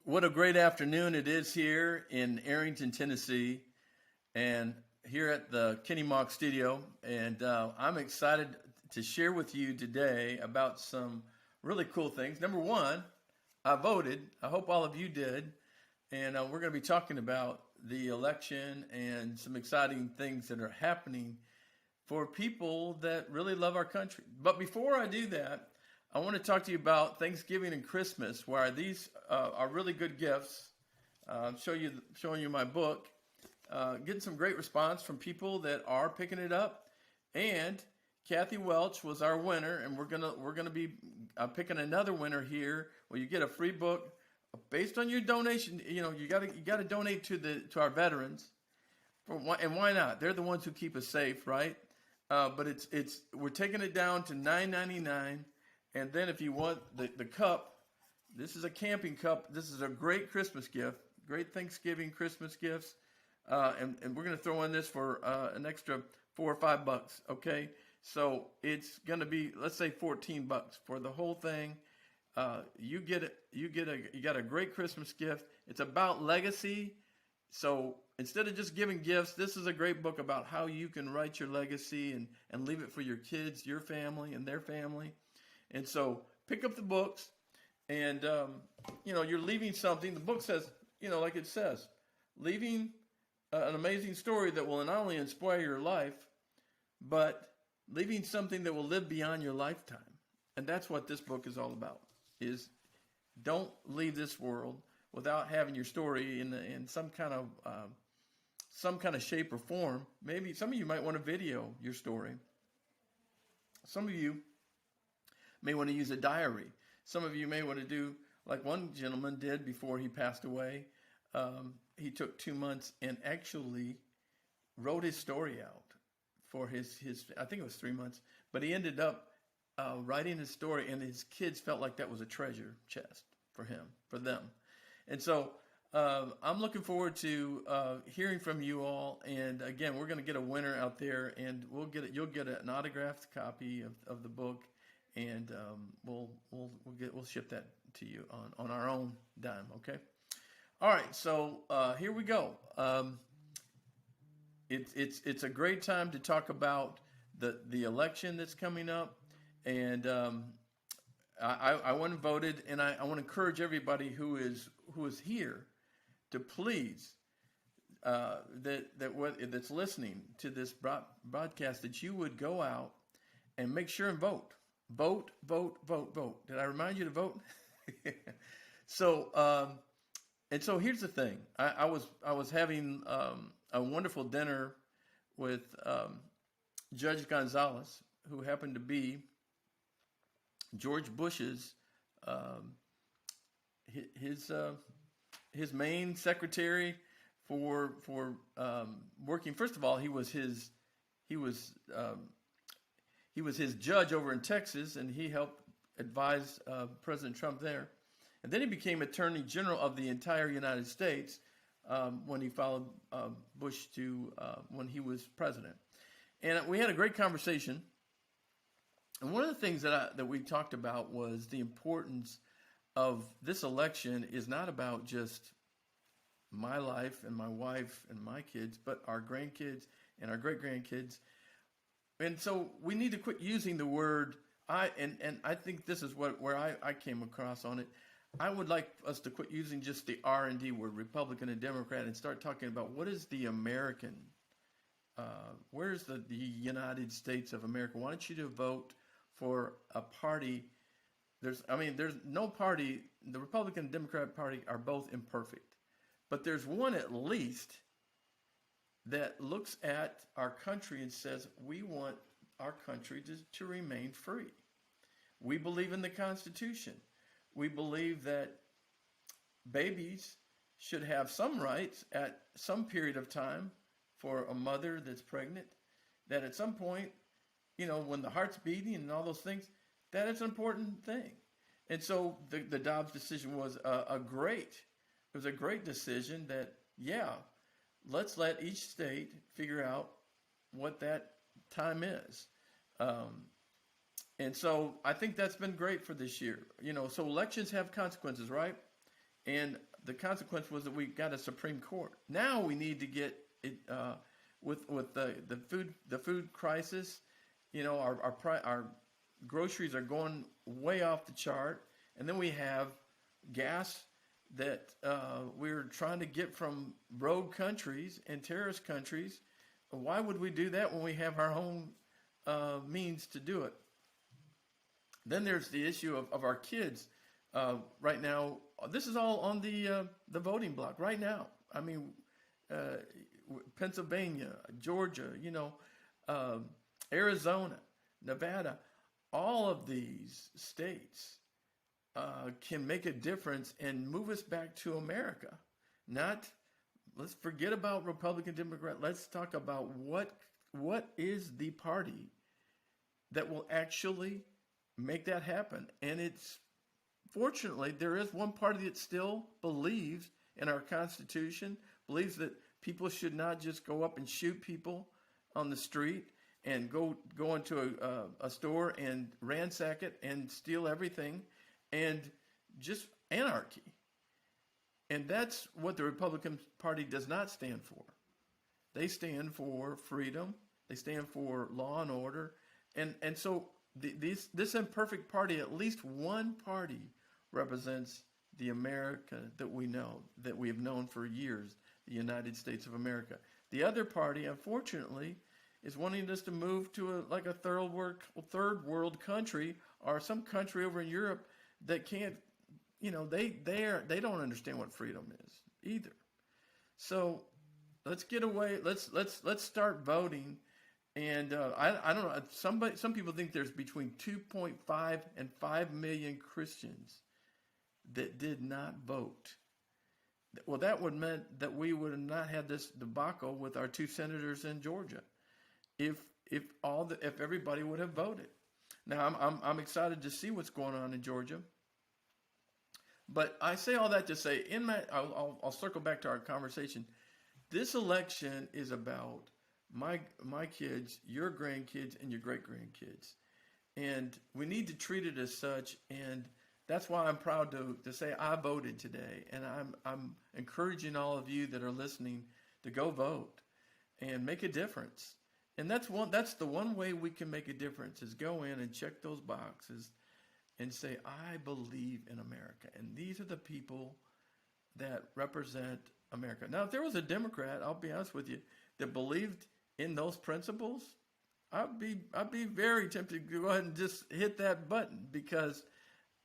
What a great afternoon it is here in Arrington, Tennessee, and here at the Kenny Mauck studio. And I'm excited to share with you today about some really cool things. Number one, I voted. I hope all of you did. And we're going to be talking about the election and some exciting things that are happening for people that really love our country. But before I do that, I want to talk to you about Thanksgiving and Christmas, where these are really good gifts. Showing you my book, getting some great response from people that are picking it up. And Kathy Welch was our winner, and we're gonna be picking another winner here, where you get a free book based on your donation. You know, you gotta donate to our veterans, and why not? They're the ones who keep us safe, right? But it's we're taking it down to $9.99. And then if you want the cup, this is a camping cup. This is a great Christmas gift, great Thanksgiving Christmas gifts. And we're going to throw in this for an extra $4 or $5. Okay. So it's going to be, let's say $14 for the whole thing. You get it. You got a great Christmas gift. It's about legacy. So instead of just giving gifts, this is a great book about how you can write your legacy and leave it for your kids, your family, and their family. And so pick up the books, and you're leaving something. The book says, like it says, leaving an amazing story that will not only inspire your life, but leaving something that will live beyond your lifetime. And that's what this book is all about. Is don't leave this world without having your story in some kind of shape or form. Maybe some of you might want to video your story. Some of you may want to use a diary. Some of you may want to do like one gentleman did before he passed away. He took 2 months and actually wrote his story out for his I think it was 3 months, but he ended up writing his story, and his kids felt like that was a treasure chest for them. And so I'm looking forward to hearing from you all. And again, we're going to get a winner out there, and you'll get an autographed copy of the book. And we'll ship that to you on our own dime. Okay. All right. So here we go. It's a great time to talk about the election that's coming up, and I went and voted, and I want to encourage everybody who is here to please that's listening to this broadcast, that you would go out and make sure and vote. Vote, vote, vote, vote. Did I remind you to vote? So, and so here's the thing. I was having a wonderful dinner with Judge Gonzalez, who happened to be George Bush's his main secretary for working. First of all, he was his judge over in Texas, and he helped advise President Trump there. And then he became Attorney General of the entire United States when he followed Bush when he was president. And we had a great conversation. And one of the things that we talked about was the importance of this election is not about just my life and my wife and my kids, but our grandkids and our great-grandkids. And so we need to quit using the word and I think this is where I came across on it. I would like us to quit using just the R&D word, Republican and Democrat, and start talking about what is the American. Where's the United States of America? Why don't you vote for a party? There's no party. The Republican and Democrat Party are both imperfect, but there's one at least that looks at our country and says, we want our country to remain free. We believe in the Constitution. We believe that babies should have some rights at some period of time for a mother that's pregnant, that at some point, when the heart's beating and all those things, that is an important thing. And so the Dobbs decision was a great decision that, let's let each state figure out what that time is. And so I think that's been great for this year. So elections have consequences, right? And the consequence was that we got a Supreme Court. Now we need to get it with the food crisis. Our groceries are going way off the chart, and then we have gas that we're trying to get from rogue countries and terrorist countries. Why would we do that when we have our own means to do it? Then there's the issue of our kids. Right now, this is all on the voting block right now. I mean, Pennsylvania, Georgia, Arizona, Nevada, all of these states can make a difference and move us back to America. Let's forget about Republican, Democrat. Let's talk about what is the party that will actually make that happen. And fortunately, there is one party that still believes in our Constitution, believes that people should not just go up and shoot people on the street and go into a store and ransack it and steal everything, and just anarchy. And that's what the Republican Party does not stand for. They stand for freedom. They stand for law and order. And so this imperfect party, at least one party, represents the America that we know, that we have known for years, the United States of America. The other party, unfortunately, is wanting us to move to a third world country, or some country over in Europe that can't, they don't understand what freedom is either. So let's get away. Let's start voting. And I don't know. Some people think there's between 2.5 and 5 million Christians that did not vote. Well, that would meant that we would have not had this debacle with our 2 senators in Georgia, if everybody would have voted. Now I'm excited to see what's going on in Georgia. But I say all that to say, I'll circle back to our conversation. This election is about my kids, your grandkids, and your great-grandkids. And we need to treat it as such. And that's why I'm proud to say I voted today. And I'm encouraging all of you that are listening to go vote and make a difference. And that's the one way we can make a difference, is go in and check those boxes and say, I believe in America. And these are the people that represent America. Now, if there was a Democrat, I'll be honest with you, that believed in those principles, I'd be very tempted to go ahead and just hit that button, because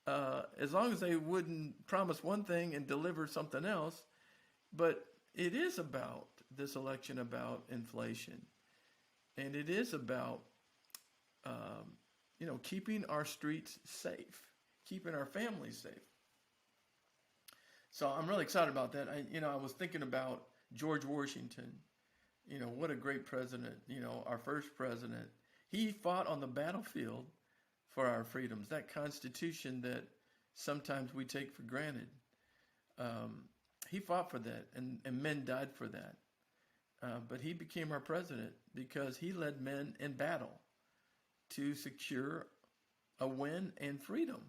as long as they wouldn't promise one thing and deliver something else. But it is about this election about inflation, and it is about keeping our streets safe, keeping our families safe. So I'm really excited about that. I was thinking about George Washington. What a great president, our first president. He fought on the battlefield for our freedoms, that Constitution that sometimes we take for granted. He fought for that, and men died for that. But he became our president because he led men in battle to secure a win and freedom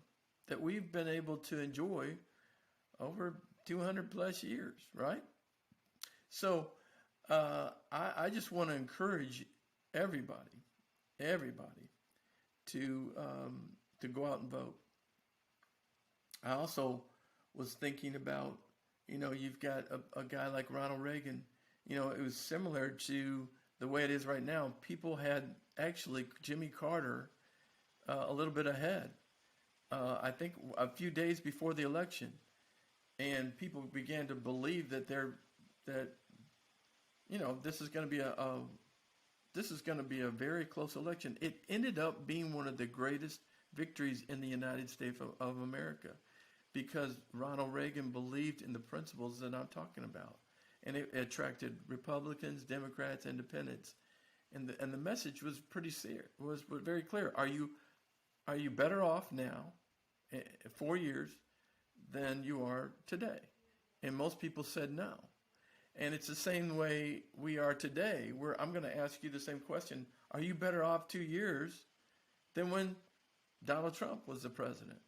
that we've been able to enjoy over 200 plus years, right? So I just want to encourage everybody to go out and vote. I also was thinking about, you've got a guy like Ronald Reagan. It was similar to the way it is right now. People had actually Jimmy Carter a little bit ahead. I think a few days before the election, and people began to believe that this is going to be a very close election. It ended up being one of the greatest victories in the United States of America, because Ronald Reagan believed in the principles that I'm talking about, and it attracted Republicans, Democrats, Independents, and the message was was very clear. Are you better off now, 4 years, than you are today? And most people said no. And it's the same way we are today, where I'm going to ask you the same question. Are you better off 2 years than when Donald Trump was the president?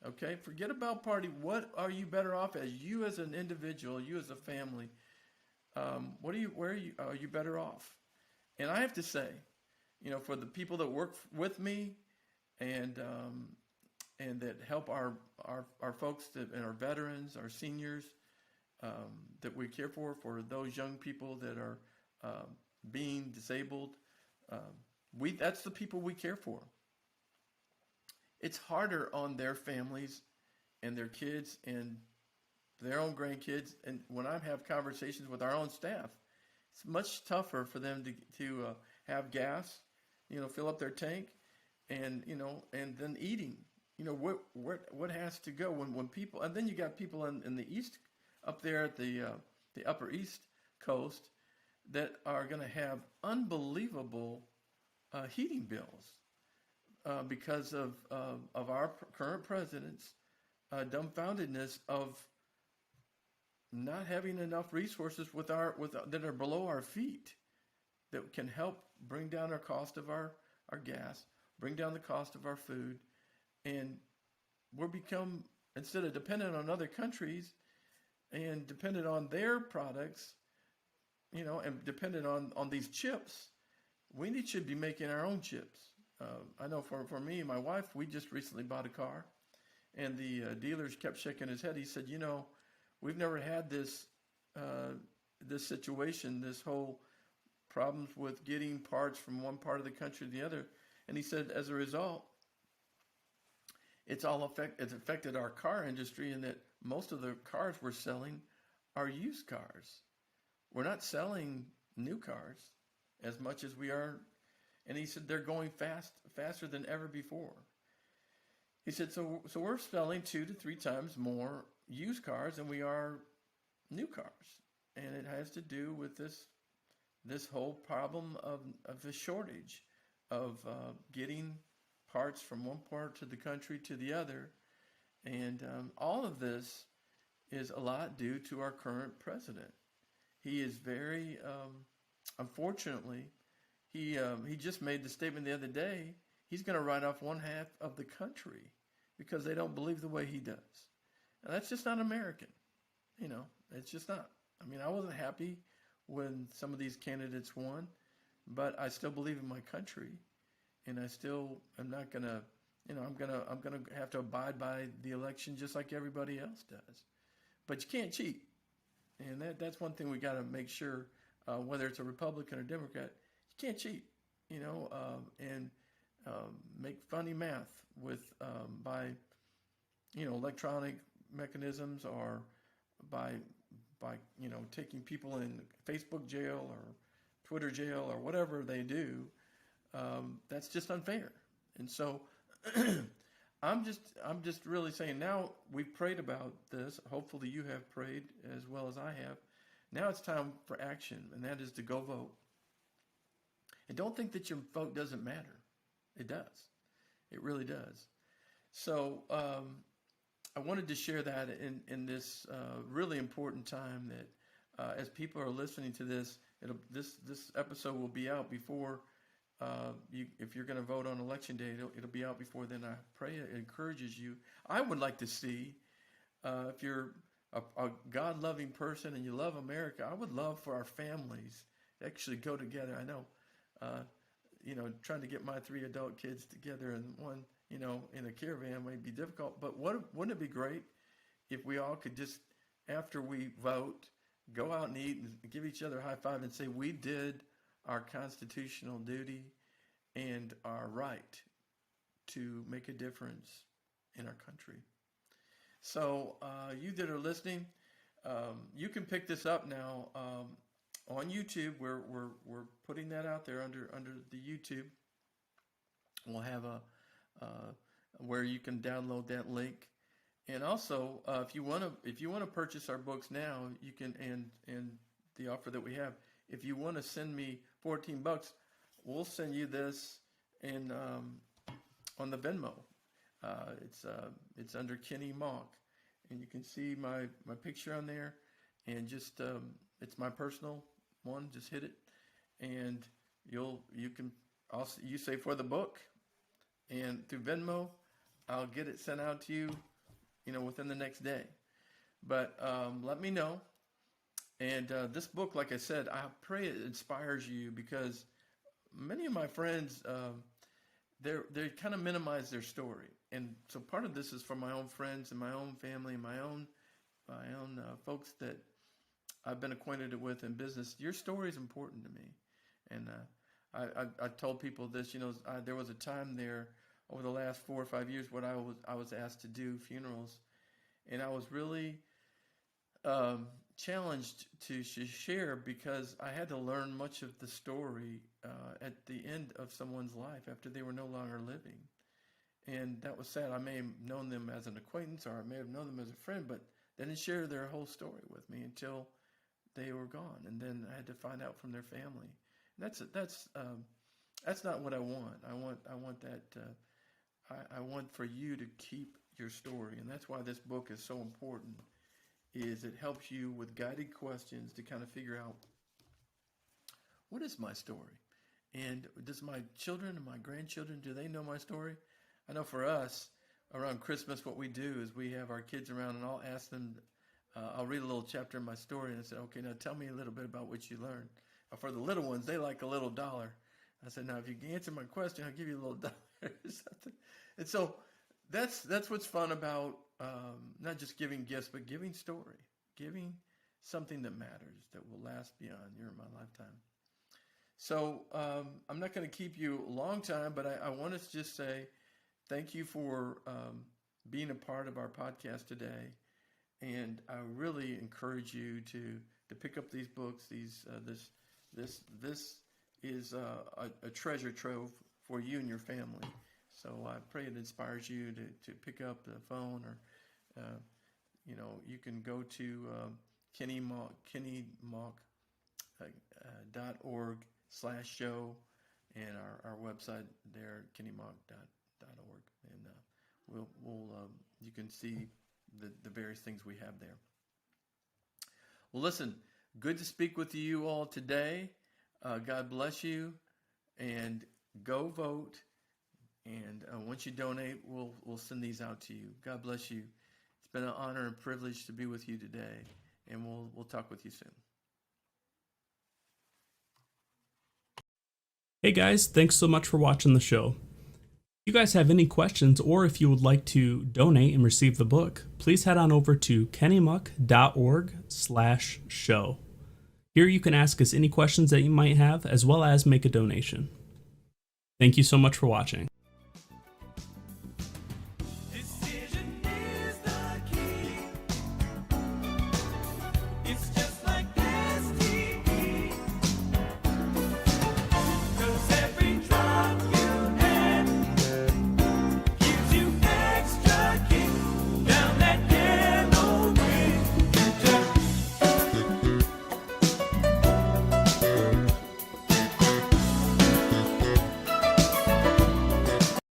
Okay, forget about party. What are you better off as you as an individual, you as a family? Are you better off? And I have to say, for the people that work with me and that help our folks and our veterans, our seniors that we care for those young people that are being disabled, that's the people we care for. It's harder on their families and their kids and their own grandkids. And when I have conversations with our own staff, it's much tougher for them to have gas, fill up their tank, and then eating. What has to go when people, and then you got people in the east up there at the upper east coast that are going to have unbelievable heating bills because of our current president's dumbfoundedness of not having enough resources that are below our feet that can help bring down our cost of our gas, bring down the cost of our food, and instead of dependent on other countries and dependent on their products, and dependent on these chips, we should be making our own chips. I know for me and my wife, we just recently bought a car, and the dealers kept shaking his head. He said, we've never had this situation, this whole problems with getting parts from one part of the country to the other. And he said, as a result, it's affected our car industry in that most of the cars we're selling are used cars. We're not selling new cars as much as we are. And he said they're going faster than ever before. He said, so we're selling 2 to 3 times more used cars than we are new cars. And it has to do with this whole problem of the shortage of getting parts from one part of the country to the other. And all of this is a lot due to our current president. He is very, unfortunately, he just made the statement the other day, he's going to write off one half of the country because they don't believe the way he does. And that's just not American. It's just not. I mean, I wasn't happy when some of these candidates won, but I still believe in my country, and I still am not going to, I'm going to have to abide by the election just like everybody else does. But you can't cheat. And that's one thing we got to make sure, whether it's a Republican or Democrat, you can't cheat, and make funny math by electronic mechanisms or by taking people in Facebook jail or Twitter jail or whatever they do. That's just unfair. And so I'm just really saying, now we've prayed about this. Hopefully you have prayed as well as I have. Now it's time for action, and that is to go vote. And don't think that your vote doesn't matter. It does. It really does. So I wanted to share that in this really important time that as people are listening to this, this episode will be out before if you're going to vote on election day, it'll be out before then. I pray it encourages you. I would like to see, if you're a God-loving person and you love America, I would love for our families to actually go together. I know, trying to get my 3 adult kids together in one, in a caravan might be difficult, but wouldn't it be great if we all could just, after we vote, go out and eat and give each other a high five and say we did our constitutional duty and our right to make a difference in our country. So you that are listening, you can pick this up now on YouTube. We're putting that out there under the YouTube. We'll have where you can download that link. And also, if you want to purchase our books now, you can, and the offer that we have, if you want to send me $14, we'll send you this in on the Venmo. It's under Kenny Mauck, and you can see my picture on there, and just it's my personal one. Just hit it, and you can also, you say for the book, and through Venmo, I'll get it sent out to you within the next day. But let me know. And this book, like I said, I pray it inspires you, because many of my friends, they kind of minimize their story. And so part of this is for my own friends and my own family and my own folks that I've been acquainted with in business. Your story is important to me. And I told people this, there was a time there over the last 4 or 5 years when I was asked to do funerals, and I was really challenged to share, because I had to learn much of the story at the end of someone's life after they were no longer living. And that was sad. I may have known them as an acquaintance, or I may have known them as a friend, but they didn't share their whole story with me until they were gone. And then I had to find out from their family. And that's not what I want. I want that. I want for you to keep your story, and that's why this book is so important. Is it helps you with guided questions to kind of figure out, what is my story, and does my children and my grandchildren, do they know my story? I know for us around Christmas, what we do is we have our kids around, and I'll ask them. I'll read a little chapter in my story, and I say, okay, now tell me a little bit about what you learned. For the little ones, they like a little dollar. I said, now if you can answer my question, I'll give you a little dollar or something. And so that's what's fun about not just giving gifts, but giving story, giving something that matters, that will last beyond your and my lifetime. So I'm not going to keep you a long time, but I want to just say thank you for being a part of our podcast today. And I really encourage you to pick up these books. This is a treasure trove for you and your family. So I pray it inspires you to pick up the phone, or you can go to KennyMauck.org/show, and our website there, KennyMauck.org, and you can see the various things we have there. Well, listen, good to speak with you all today. God bless you, and go vote. And once you donate, we'll send these out to you. God bless you. It's been an honor and privilege to be with you today, and we'll talk with you soon. Hey guys, thanks so much for watching the show. If you guys have any questions, or if you would like to donate and receive the book, please head on over to KennyMauck.org/show. Here you can ask us any questions that you might have, as well as make a donation. Thank you so much for watching.